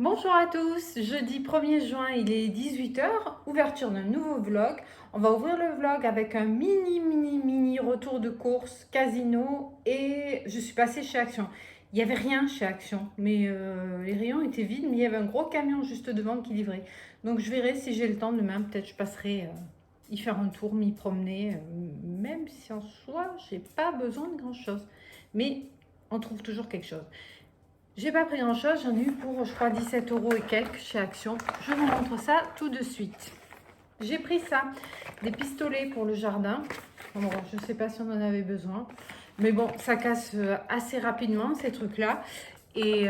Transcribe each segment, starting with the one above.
Bonjour à tous, jeudi 1er juin, il est 18 h, ouverture d'un nouveau vlog. On va ouvrir le vlog avec un mini retour de course casino et je suis passée chez Action. Il n'y avait rien chez Action, mais les rayons étaient vides, mais il y avait un gros camion juste devant qui livrait. Donc je verrai si j'ai le temps demain, peut-être je passerai y faire un tour, m'y promener, même si en soi, j'ai pas besoin de grand-chose. Mais on trouve toujours quelque chose. J'ai pas pris grand chose, j'en ai eu pour je crois 17 € et quelques chez Action. Je vous montre ça tout de suite. J'ai pris ça, des pistolets pour le jardin. Bon, je sais pas si on en avait besoin, mais bon, ça casse assez rapidement ces trucs-là. Et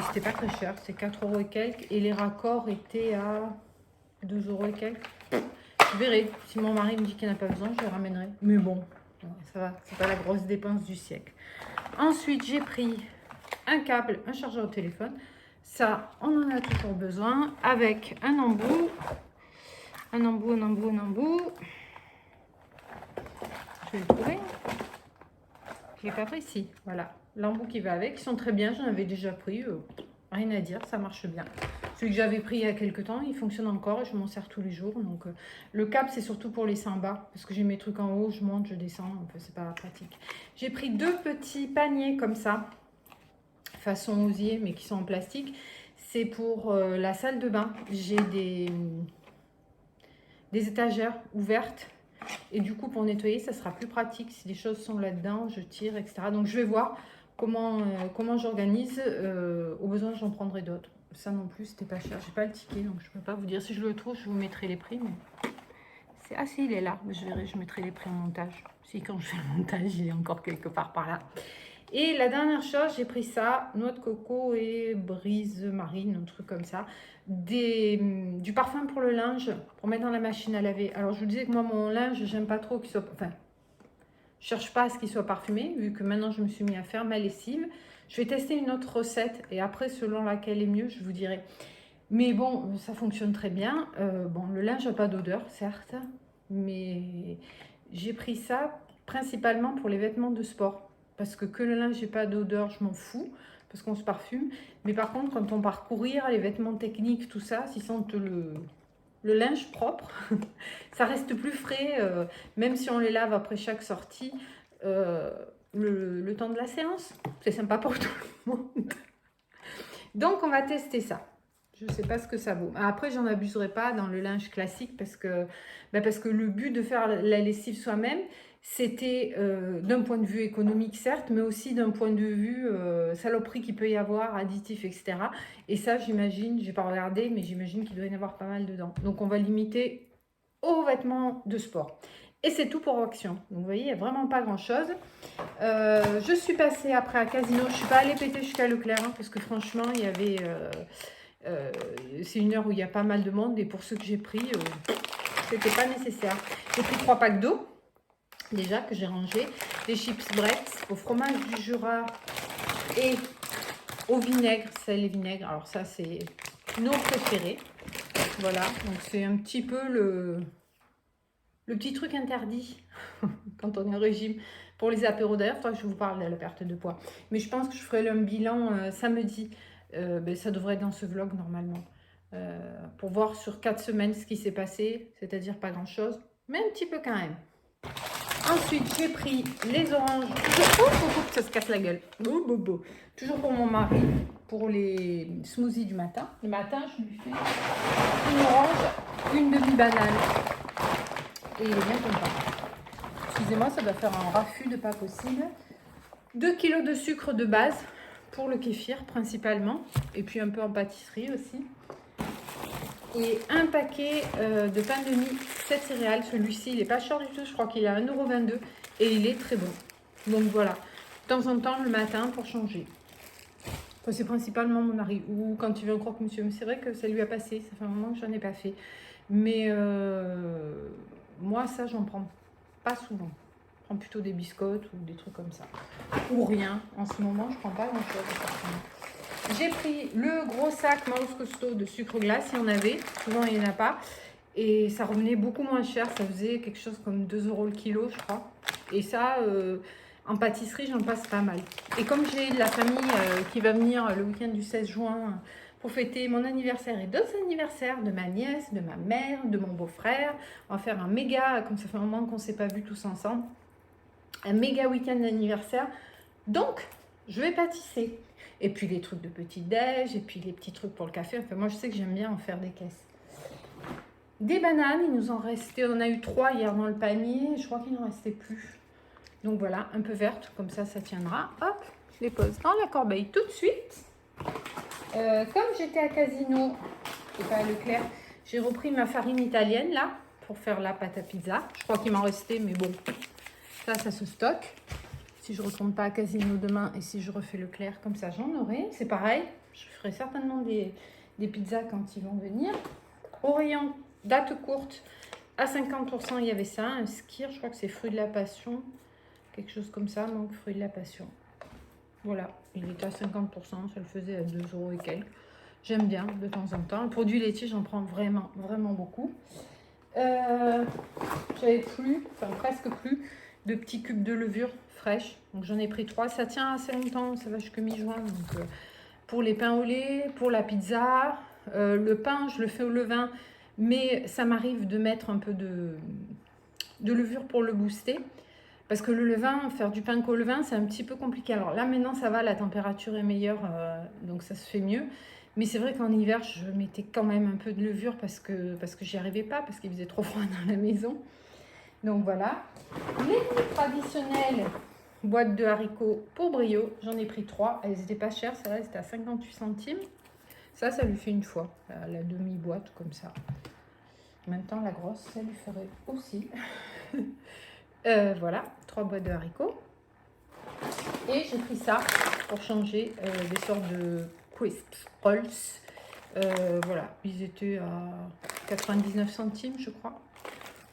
c'était pas très cher, c'est 4 € et quelques. Et les raccords étaient à 2 € et quelques. Je verrai, si mon mari me dit qu'il n'a pas besoin, je les ramènerai. Mais bon, ça va, c'est pas la grosse dépense du siècle. Ensuite, j'ai pris un câble, un chargeur de téléphone. Ça, on en a toujours besoin. Avec un embout. Un embout. Je vais le trouver. Je l'ai pas pris ici. Voilà. L'embout qui va avec. Ils sont très bien. J'en avais déjà pris. Rien à dire. Ça marche bien. Celui que j'avais pris il y a quelques temps, il fonctionne encore et je m'en sers tous les jours. Donc, le câble, c'est surtout pour les bas parce que j'ai mes trucs en haut, je monte, je descends. Enfin, c'est pas pratique. J'ai pris deux petits paniers comme ça, façon osier, mais qui sont en plastique. C'est pour la salle de bain. J'ai des étagères ouvertes. Et du coup, pour nettoyer, ça sera plus pratique. Si les choses sont là-dedans, je tire, etc. Donc, je vais voir comment j'organise. Au besoin, j'en prendrai d'autres. Ça non plus, c'était pas cher. J'ai pas le ticket, donc je peux pas vous dire. Si je le trouve, je vous mettrai les prix. Mais c'est assez, il est là. Je verrai, je mettrai les prix en montage. Si quand je fais le montage, il est encore quelque part par là. Et la dernière chose, j'ai pris ça, noix de coco et brise marine, un truc comme ça. Du parfum pour le linge, pour mettre dans la machine à laver. Alors, je vous disais que moi, mon linge, j'aime pas trop qu'il soit... Enfin, je cherche pas à ce qu'il soit parfumé, vu que maintenant, je me suis mis à faire ma lessive. Je vais tester une autre recette et après, selon laquelle est mieux, je vous dirai. Mais bon, ça fonctionne très bien. Bon, le linge n'a pas d'odeur, certes, mais j'ai pris ça principalement pour les vêtements de sport. Parce que le linge n'ait pas d'odeur, je m'en fous, parce qu'on se parfume. Mais par contre, quand on part courir, les vêtements techniques, tout ça, s'ils sentent le linge propre, ça reste plus frais, même si on les lave après chaque sortie, le temps de la séance. C'est sympa pour tout le monde. Donc, on va tester ça. Je ne sais pas ce que ça vaut. Après, j'en abuserai pas dans le linge classique parce que le but de faire la lessive soi-même, c'était d'un point de vue économique, certes, mais aussi d'un point de vue saloperie qu'il peut y avoir, additifs, etc. Et ça, j'imagine, je n'ai pas regardé, mais j'imagine qu'il doit y en avoir pas mal dedans. Donc, on va limiter aux vêtements de sport. Et c'est tout pour Action. Donc, vous voyez, il n'y a vraiment pas grand-chose. Je suis passée après à Casino. Je ne suis pas allée péter jusqu'à Leclerc, hein, parce que franchement, il y avait... c'est une heure où il y a pas mal de monde et pour ceux que j'ai pris, c'était pas nécessaire. J'ai pris 3 packs d'eau, déjà que j'ai rangé, des chips Bretz au fromage du Jura et au vinaigre, sel et vinaigre. Alors ça, c'est nos préférés. Voilà, donc c'est un petit peu le petit truc interdit quand on est au régime pour les apéros. D'ailleurs, il faudra que je vous parle de la perte de poids. Mais je pense que je ferai le bilan samedi. Ça devrait être dans ce vlog normalement. Pour voir sur 4 semaines ce qui s'est passé, c'est-à-dire pas grand-chose, mais un petit peu quand même. Ensuite, j'ai pris les oranges. Toujours, ça se casse la gueule. Toujours pour mon mari, pour les smoothies du matin. Le matin, je lui fais une orange, une demi-banane. Et il est bien content. Excusez-moi, ça doit faire un raffut de pas possible. 2 kg de sucre de base pour le kéfir principalement. Et puis un peu en pâtisserie aussi. Et un paquet de pain de mie 7 céréales. Celui-ci, il n'est pas cher du tout. Je crois qu'il est à 1,22 € et il est très bon. Donc voilà, de temps en temps le matin pour changer. Enfin, c'est principalement mon mari. Ou quand il veut un croque-monsieur. Mais c'est vrai que ça lui a passé. Ça fait un moment que j'en ai pas fait. Mais moi, ça, j'en prends pas souvent. Je prends plutôt des biscottes ou des trucs comme ça. Ou rien. En ce moment, je prends pas grand-chose. J'ai pris le gros sac Mouse Costaud de sucre glace, il y en avait, souvent il n'y en a pas. Et ça revenait beaucoup moins cher, ça faisait quelque chose comme 2 € le kilo, je crois. Et ça, en pâtisserie, j'en passe pas mal. Et comme j'ai de la famille qui va venir le week-end du 16 juin pour fêter mon anniversaire et d'autres anniversaires de ma nièce, de ma mère, de mon beau-frère. On va faire un méga, comme ça fait un moment qu'on ne s'est pas vus tous ensemble, un méga week-end d'anniversaire. Donc, je vais pâtisser. Et puis les trucs de petit-déj, et puis les petits trucs pour le café. Enfin, moi, je sais que j'aime bien en faire des caisses. Des bananes, il nous en restait, on en a eu 3 hier dans le panier. Je crois qu'il n'en restait plus. Donc voilà, un peu verte, comme ça tiendra. Hop, je les pose dans la corbeille tout de suite. Comme j'étais à Casino, et pas à Leclerc, j'ai repris ma farine italienne là, pour faire la pâte à pizza. Je crois qu'il m'en restait, mais bon, ça se stocke. Si je ne retourne pas à Casino demain et si je refais Leclerc, comme ça j'en aurai. C'est pareil, je ferai certainement des pizzas quand ils vont venir. Au rayon date courte, à 50%, il y avait ça, un skyr, je crois que c'est fruit de la passion, quelque chose comme ça, donc fruit de la passion. Voilà, il était à 50%, ça le faisait à 2 € et quelques. J'aime bien de temps en temps. Le produit laitier, j'en prends vraiment, vraiment beaucoup. J'avais plus, enfin presque plus, de petits cubes de levure fraîche. Donc j'en ai pris 3. Ça tient assez longtemps, ça va jusqu'à mi-juin. Donc pour les pains au lait, pour la pizza, le pain, je le fais au levain. Mais ça m'arrive de mettre un peu de levure pour le booster. Parce que le levain, faire du pain qu'au levain, c'est un petit peu compliqué. Alors là, maintenant, ça va, la température est meilleure, donc ça se fait mieux. Mais c'est vrai qu'en hiver, je mettais quand même un peu de levure parce que j'y arrivais pas, parce qu'il faisait trop froid dans la maison. Donc voilà. Les traditionnelles boîtes de haricots pour Brio, j'en ai pris 3. Elles n'étaient pas chères, ça là, c'était à 58 centimes. Ça lui fait une fois, la demi-boîte comme ça. En même temps, la grosse, ça lui ferait aussi. Voilà, 3 boîtes de haricots. Et j'ai pris ça pour changer des sortes de crisp rolls. Voilà, ils étaient à 99 centimes, je crois.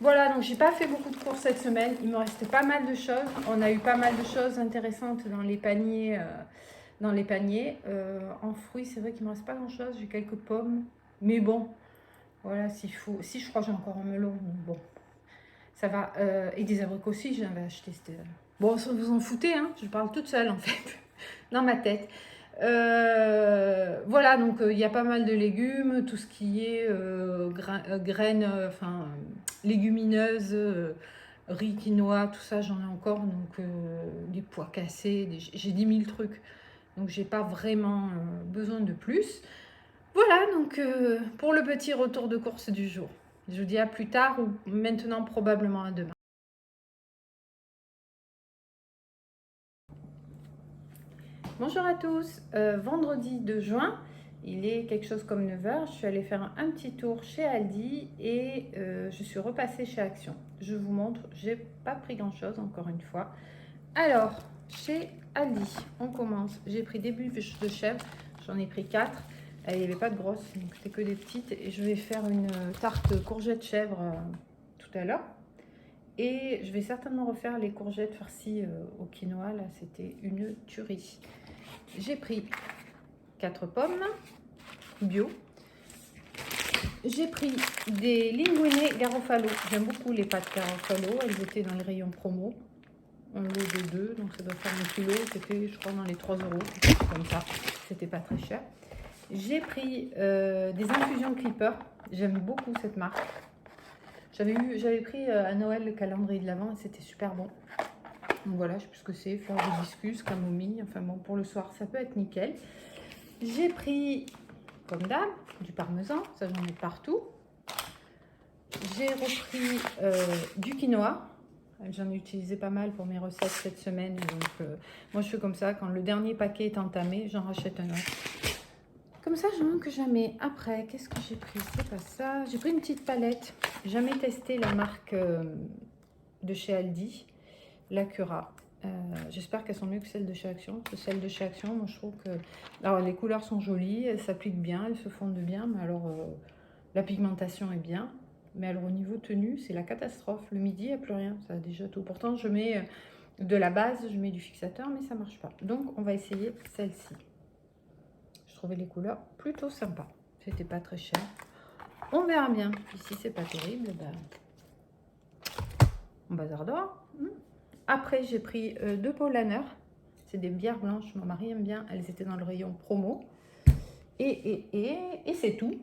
Voilà, donc j'ai pas fait beaucoup de courses cette semaine. Il me restait pas mal de choses. On a eu pas mal de choses intéressantes dans les paniers. En fruits, c'est vrai qu'il me reste pas grand chose. J'ai quelques pommes, mais bon, voilà, s'il faut. Si, je crois que j'ai encore un melon. Bon, ça va. Et des abricots aussi, j'avais acheté. Bon, vous en foutez, hein, je parle toute seule en fait, dans ma tête. Voilà, donc il y a pas mal de légumes, tout ce qui est graines, légumineuses, riz, quinoa, tout ça, j'en ai encore. Donc des pois cassés, j'ai 10 000 trucs. Donc j'ai pas vraiment besoin de plus. Voilà, donc pour le petit retour de course du jour. Je vous dis à plus tard ou maintenant probablement à demain. Bonjour à tous, vendredi 2 juin, il est quelque chose comme 9 h. Je suis allée faire un petit tour chez Aldi et je suis repassée chez Action. Je vous montre, j'ai pas pris grand chose encore une fois. Alors, chez Aldi, on commence. J'ai pris des bûches de chèvre, j'en ai pris 4. Il n'y avait pas de grosses, donc c'était que des petites. Et je vais faire une tarte courgette chèvre tout à l'heure. Et je vais certainement refaire les courgettes farcies au quinoa. Là, c'était une tuerie. J'ai pris 4 pommes bio. J'ai pris des linguine Garofalo. J'aime beaucoup les pâtes Garofalo. Elles étaient dans les rayons promo. Un lot de 2, donc ça doit faire 1 kilo. C'était, je crois, dans les 3 €. Comme ça. C'était pas très cher. J'ai pris des infusions Clipper. J'aime beaucoup cette marque. J'avais pris à Noël le calendrier de l'Avent et c'était super bon. Donc voilà, je sais plus ce que c'est, fleurs d'hibiscus, camomille, enfin bon, pour le soir, ça peut être nickel. J'ai pris, comme d'hab, du parmesan, ça j'en ai partout. J'ai repris du quinoa, j'en ai utilisé pas mal pour mes recettes cette semaine. Donc moi je fais comme ça, quand le dernier paquet est entamé, j'en rachète un autre. Comme ça, je manque jamais. Après, qu'est-ce que j'ai pris? C'est pas ça. J'ai pris une petite palette. Jamais testé la marque de chez Aldi, la Cura. J'espère qu'elles sont mieux que celles de chez Action. Parce que celles de chez Action, moi je trouve que... Alors les couleurs sont jolies, elles s'appliquent bien, elles se fondent bien. Mais alors la pigmentation est bien. Mais alors au niveau tenue, c'est la catastrophe. Le midi, il n'y a plus rien. Ça a déjà tout. Pourtant, je mets de la base, je mets du fixateur, mais ça ne marche pas. Donc on va essayer celle-ci. Je trouvais les couleurs plutôt sympas. C'était pas très cher. On verra bien. Ici, c'est pas terrible. On bazar d'or. Après, j'ai pris 2 Paulaner. C'est des bières blanches. Mon mari aime bien. Elles étaient dans le rayon promo. Et c'est tout.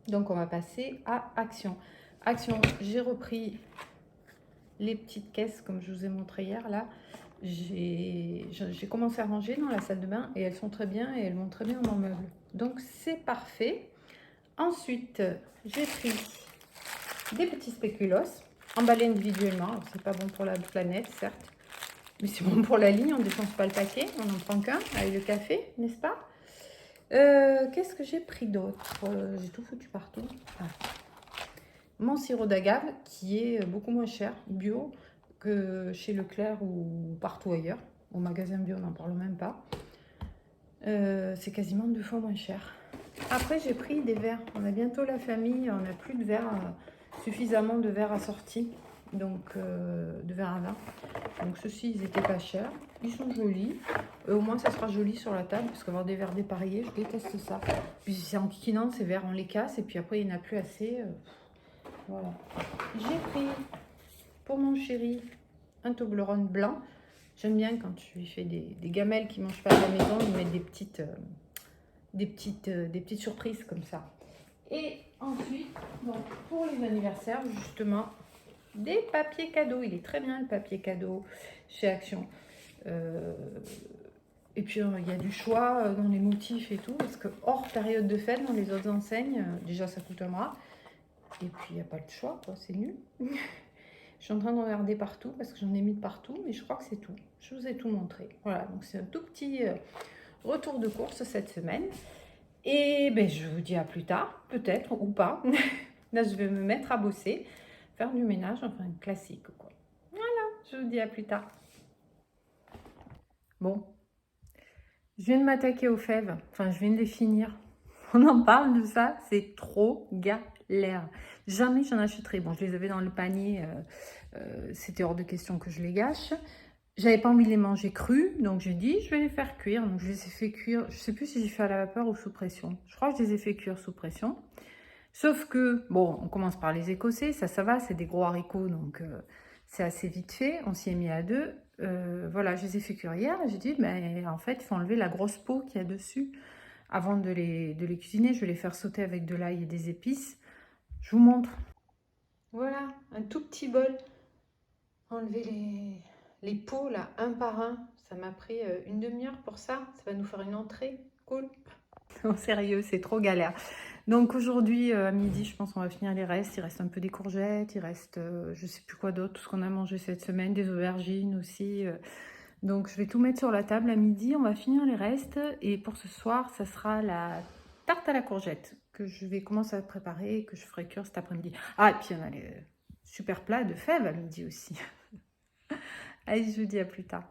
Donc on va passer à action. Action, j'ai repris les petites caisses comme je vous ai montré hier là. J'ai commencé à ranger dans la salle de bain et elles sont très bien et elles vont très bien dans mon meuble. Donc c'est parfait. Ensuite, j'ai pris des petits spéculoos emballés individuellement. C'est pas bon pour la planète, certes, mais c'est bon pour la ligne. On ne dépense pas le paquet, on n'en prend qu'un avec le café, n'est-ce pas? Qu'est-ce que j'ai pris d'autre? J'ai tout foutu partout. Ah. Mon sirop d'agave qui est beaucoup moins cher, bio, que chez Leclerc ou partout ailleurs. Au magasin bio, on n'en parle même pas. C'est quasiment 2 fois moins cher. Après, j'ai pris des verres. On a bientôt la famille, on n'a plus de verres, suffisamment de verres assortis, donc de verres à vin. Donc ceux-ci, ils étaient pas chers. Ils sont jolis. Au moins, ça sera joli sur la table, parce qu'avoir des verres dépareillés, je déteste ça. Puis c'est en kikinant, ces verres, on les casse, et puis après, il n'y en a plus assez. Voilà. J'ai pris, pour mon chéri, un Toblerone blanc. J'aime bien quand tu lui fais des gamelles qui ne mangent pas à la maison, lui mettre des petites surprises comme ça. Et ensuite, donc, pour les anniversaires, justement, des papiers cadeaux. Il est très bien le papier cadeau chez Action. Et puis il y a du choix dans les motifs et tout, parce que hors période de fête, dans les autres enseignes, déjà ça coûte un bras. Et puis il n'y a pas de choix, quoi, c'est nul. Je suis en train de regarder partout parce que j'en ai mis de partout, mais je crois que c'est tout. Je vous ai tout montré. Voilà, donc c'est un tout petit retour de course cette semaine. Et ben, je vous dis à plus tard, peut-être ou pas. Là, je vais me mettre à bosser, faire du ménage, enfin classique, quoi. Voilà, je vous dis à plus tard. Bon, je viens de m'attaquer aux fèves. Enfin, je viens de les finir. On en parle de ça, c'est trop galère. Jamais j'en achèterai. Bon, je les avais dans le panier, c'était hors de question que je les gâche. J'avais pas envie de les manger crus, donc j'ai dit je vais les faire cuire. Donc je les ai fait cuire, je sais plus si j'ai fait à la vapeur ou sous pression. Je crois que je les ai fait cuire sous pression. Sauf que, bon, on commence par les écossais, ça va, c'est des gros haricots, donc c'est assez vite fait. On s'y est mis à deux. Voilà, je les ai fait cuire hier. J'ai dit, mais en fait, il faut enlever la grosse peau qu'il y a dessus. Avant de les cuisiner, je vais les faire sauter avec de l'ail et des épices. Je vous montre. Voilà, un tout petit bol. Enlever les peaux là, un par un. Ça m'a pris une demi-heure pour ça. Ça va nous faire une entrée. Cool. Non, sérieux, c'est trop galère. Donc aujourd'hui, à midi, je pense qu'on va finir les restes. Il reste un peu des courgettes, il reste, je sais plus quoi d'autre, tout ce qu'on a mangé cette semaine, des aubergines aussi. Donc je vais tout mettre sur la table à midi, on va finir les restes. Et pour ce soir, ça sera la tarte à la courgette que je vais commencer à préparer et que je ferai cuire cet après-midi. Ah, et puis on a les super plats de fèves à midi aussi. Allez, je vous dis à plus tard.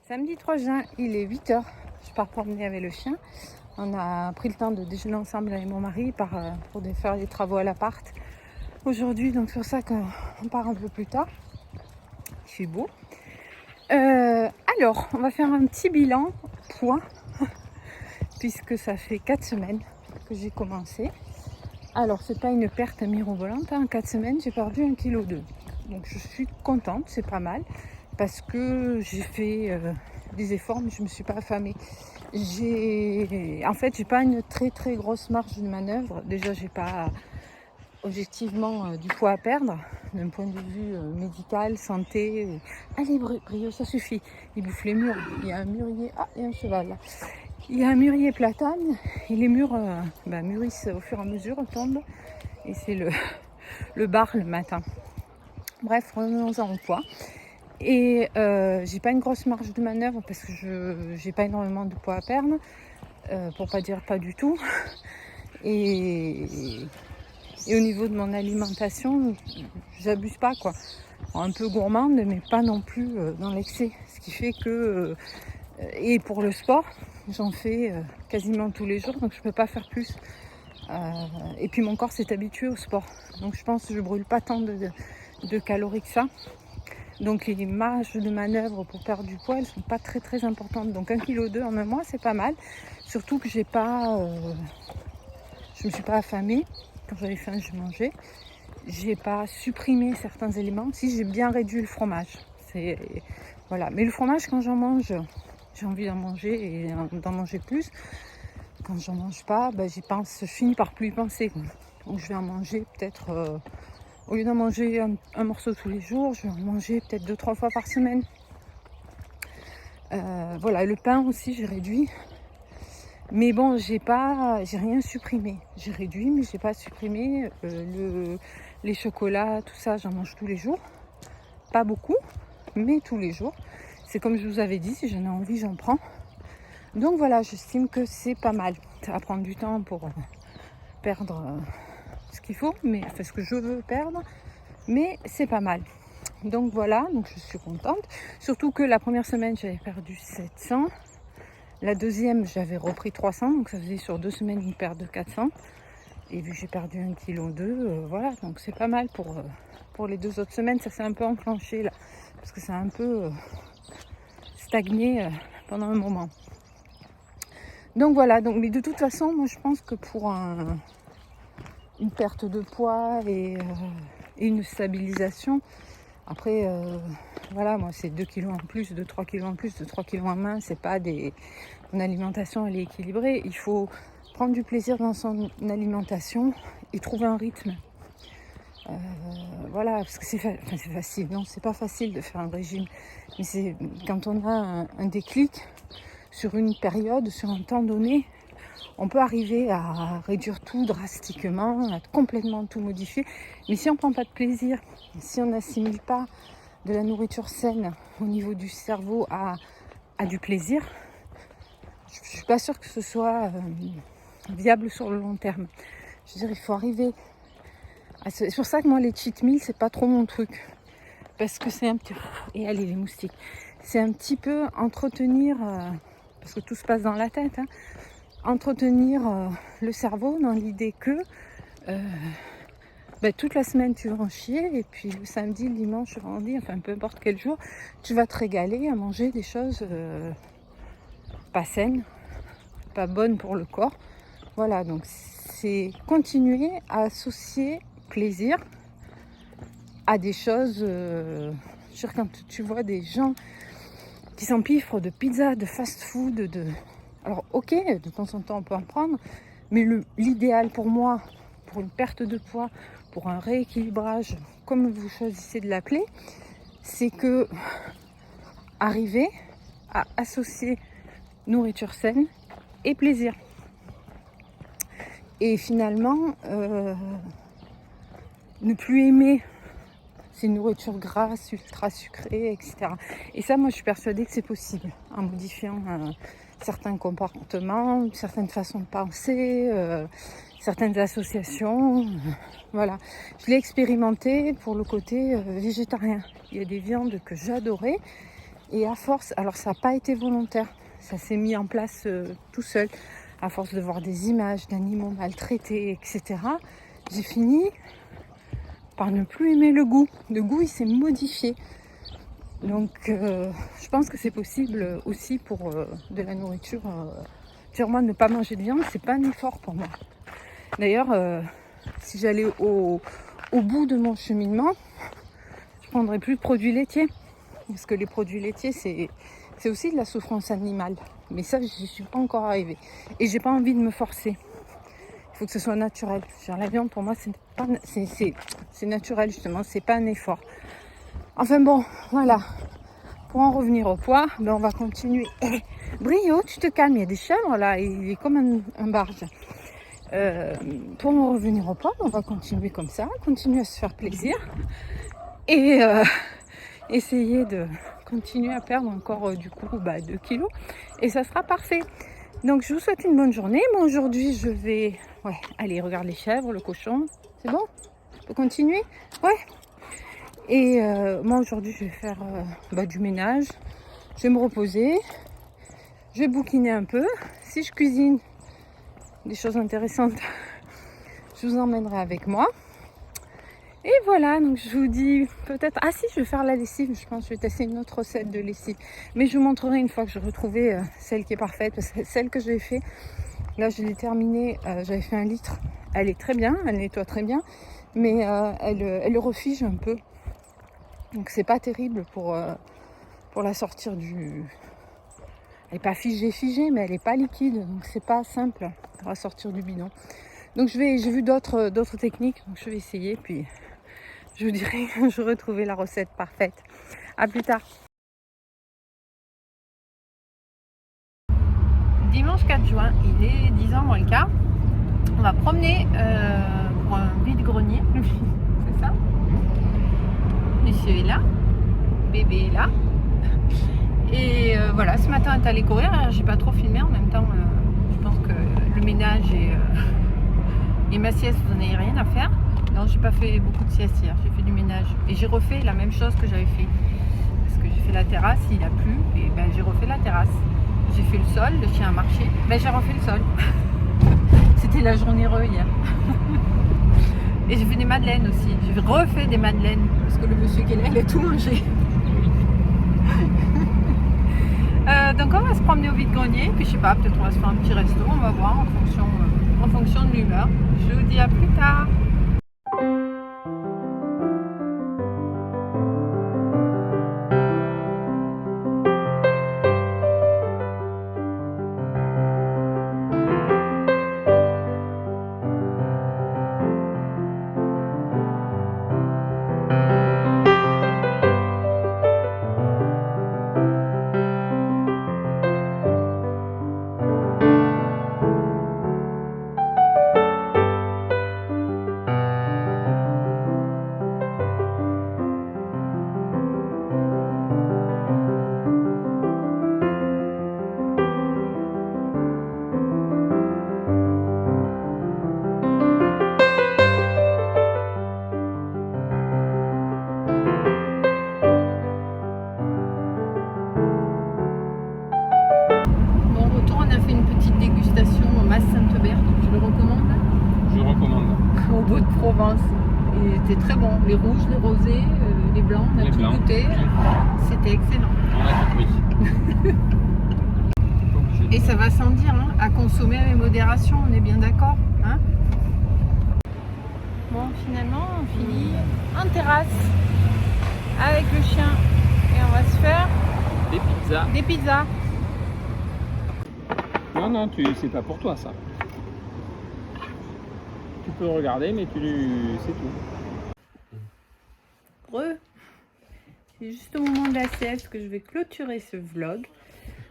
Samedi 3 juin, il est 8 h. Je pars promener avec le chien. On a pris le temps de déjeuner ensemble avec mon mari pour faire les travaux à l'appart aujourd'hui. Donc c'est pour ça qu'on part un peu plus tard. Il fait beau. Alors, on va faire un petit bilan poids puisque ça fait 4 semaines que j'ai commencé. Alors, c'est pas une perte mirobolante. En 4 semaines, j'ai perdu 1,2 kg. Donc je suis contente, c'est pas mal. Parce que j'ai fait des efforts, mais je ne me suis pas affamée. En fait, j'ai pas une très très grosse marge de manœuvre. Déjà, j'ai pas objectivement du poids à perdre, d'un point de vue médical, santé. Allez, Brio, ça suffit. Il bouffe les murs. Il y a un mûrier. Ah, il y a un cheval là. Il y a un mûrier platane. Et les murs mûrissent au fur et à mesure, tombent. Et c'est le bar le matin. Bref, revenons-en au poids. Et j'ai pas une grosse marge de manœuvre parce que je j'ai pas énormément de poids à perdre, pour pas dire pas du tout. Et au niveau de mon alimentation, j'abuse pas quoi. Un peu gourmande, mais pas non plus dans l'excès. Ce qui fait que et pour le sport, j'en fais quasiment tous les jours, donc je peux pas faire plus. Et puis mon corps s'est habitué au sport, donc je pense que je brûle pas tant de calories que ça. Donc les marges de manœuvre pour perdre du poids, elles sont pas très très importantes. Donc 1,2 kg en un mois, c'est pas mal. Surtout que je me suis pas affamée. Quand j'avais faim, je mangeais. J'ai pas supprimé certains éléments. Si, j'ai bien réduit le fromage. Voilà, mais le fromage, quand j'en mange, j'ai envie d'en manger et d'en manger plus. Quand j'en mange pas, j'y pense, je finis par plus y penser, quoi. Donc je vais en manger peut-être, au lieu d'en manger un morceau tous les jours, je vais en manger peut-être 2-3 fois par semaine. Voilà, le pain aussi, j'ai réduit. Mais bon, j'ai rien supprimé. J'ai réduit, mais j'ai pas supprimé. Les chocolats, tout ça, j'en mange tous les jours. Pas beaucoup, mais tous les jours. C'est comme je vous avais dit, si j'en ai envie, j'en prends. Donc voilà, j'estime que c'est pas mal. Ça va prendre du temps pour perdre ce qu'il faut, mais enfin ce que je veux perdre, mais c'est pas mal. Donc voilà, donc je suis contente. Surtout que la première semaine, j'avais perdu 700. La deuxième, j'avais repris 300, donc ça faisait sur 2 semaines une perte de 400. Et vu que j'ai perdu 1,2 kg, voilà, donc c'est pas mal pour les 2 autres semaines. Ça s'est un peu enclenché là, parce que ça a un peu stagné pendant un moment. Donc voilà, mais de toute façon, moi je pense que pour une perte de poids et une stabilisation, après, voilà, moi c'est 2 kilos en plus, 2-3 kilos en plus, 2-3 kilos en main, c'est pas des... Mon alimentation, elle est équilibrée. Il faut prendre du plaisir dans son alimentation et trouver un rythme. Voilà, parce que c'est facile. Non, c'est pas facile de faire un régime. Mais c'est quand on a un déclic sur une période, sur un temps donné, on peut arriver à réduire tout drastiquement, à complètement tout modifier. Mais si on ne prend pas de plaisir, si on n'assimile pas de la nourriture saine au niveau du cerveau à du plaisir, je ne suis pas sûre que ce soit viable sur le long terme. Je veux dire, il faut arriver à... C'est pour ça que moi, les cheat meals, c'est pas trop mon truc. Parce que c'est un petit... Et allez, les moustiques. C'est un petit peu entretenir... parce que tout se passe dans la tête, hein, entretenir le cerveau dans l'idée que toute la semaine tu vas en chier et puis le samedi, le dimanche, le vendredi, enfin peu importe quel jour, tu vas te régaler à manger des choses pas saines, pas bonnes pour le corps. Voilà, donc c'est continuer à associer plaisir à des choses. Quand tu vois des gens qui s'empiffrent de pizza, de fast-food, alors ok, de temps en temps on peut en prendre, mais l'idéal pour moi, pour une perte de poids, pour un rééquilibrage, comme vous choisissez de l'appeler, c'est que arriver à associer nourriture saine et plaisir. Et finalement, ne plus aimer ces nourritures grasses, ultra sucrées, etc. Et ça, moi, je suis persuadée que c'est possible en modifiant certains comportements, certaines façons de penser, certaines associations. Voilà. Je l'ai expérimenté pour le côté végétarien. Il y a des viandes que j'adorais et à force, alors ça n'a pas été volontaire, ça s'est mis en place tout seul. À force de voir des images d'animaux maltraités, etc., j'ai fini par ne plus aimer le goût. Le goût, il s'est modifié. Donc, je pense que c'est possible aussi pour de la nourriture. Moi, ne pas manger de viande, c'est pas un effort pour moi. D'ailleurs, si j'allais au bout de mon cheminement, je prendrais plus de produits laitiers. Parce que les produits laitiers, c'est aussi de la souffrance animale. Mais ça, je n'y suis pas encore arrivée. Et j'ai pas envie de me forcer. Il faut que ce soit naturel. Genre, la viande, pour moi, c'est naturel, justement. C'est pas un effort. Enfin bon, voilà. Pour en revenir au poids, on va continuer. Brio, tu te calmes, il y a des chèvres là, il est comme un barge. Pour en revenir au poids, on va continuer comme ça, continuer à se faire plaisir et essayer de continuer à perdre encore 2 kilos et ça sera parfait. Donc je vous souhaite une bonne journée. Moi aujourd'hui je vais aller regarder les chèvres, le cochon. C'est bon? On peut continuer? Ouais. Et moi aujourd'hui je vais faire du ménage. Je vais me reposer. Je vais bouquiner un peu. Si je cuisine des choses intéressantes, je vous emmènerai avec moi. Et voilà, donc je vous dis peut-être... Ah si, je vais faire la lessive, je pense que je vais tester une autre recette de lessive. Mais je vous montrerai une fois que j'ai retrouvé celle qui est parfaite. Parce que celle que j'ai fait, là je l'ai terminée, j'avais fait 1 litre. Elle est très bien, elle nettoie très bien. Mais elle refige un peu. Donc c'est pas terrible pour pour la sortir du... Elle n'est pas figée, mais elle n'est pas liquide, donc c'est pas simple à ressortir du bidon. Donc j'ai vu d'autres techniques, donc je vais essayer, puis je vous dirai quand je retrouverai la recette parfaite. À plus tard. Dimanche 4 juin, il est 10h moins le quart. On va promener pour un vide-grenier, c'est ça? Monsieur est là, bébé est là. Et voilà, ce matin elle est allée courir, j'ai pas trop filmé en même temps. Je pense que le ménage et ma sieste, vous n'en avez rien à faire. Non, j'ai pas fait beaucoup de sieste hier, j'ai fait du ménage. Et j'ai refait la même chose que j'avais fait. Parce que j'ai fait la terrasse, il a plu, et ben j'ai refait la terrasse. J'ai fait le sol, le chien a marché, ben j'ai refait le sol. C'était la journée hier. Et j'ai fait des madeleines aussi. J'ai refait des madeleines, parce que le monsieur qui est là, il a tout mangé. Donc on va se promener au vide-grenier, puis je sais pas, peut-être on va se faire un petit resto, on va voir en fonction de l'humeur. Je vous dis à plus tard. Je le recommande. Je recommande. Au bout de Provence. Il était très bon. Les rouges, les rosés, les blancs, on a tout goûté. C'était excellent. On a tout pris. Et ça va sans dire, hein, à consommer avec modération, on est bien d'accord. Hein, bon, finalement, on finit en terrasse avec le chien. Et on va se faire des pizzas. Des pizzas. Non, c'est pas pour toi ça. Tu peux regarder, mais c'est tout. C'est juste au moment de la sieste que je vais clôturer ce vlog.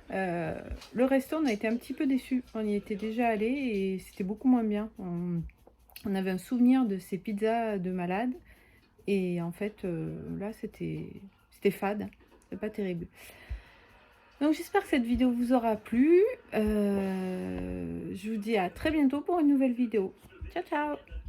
Le resto, on a été un petit peu déçus. On y était déjà allé et c'était beaucoup moins bien. On avait un souvenir de ces pizzas de malade. Et en fait, là, c'était fade. C'est pas terrible. Donc, j'espère que cette vidéo vous aura plu. Je vous dis à très bientôt pour une nouvelle vidéo. Ciao, ciao!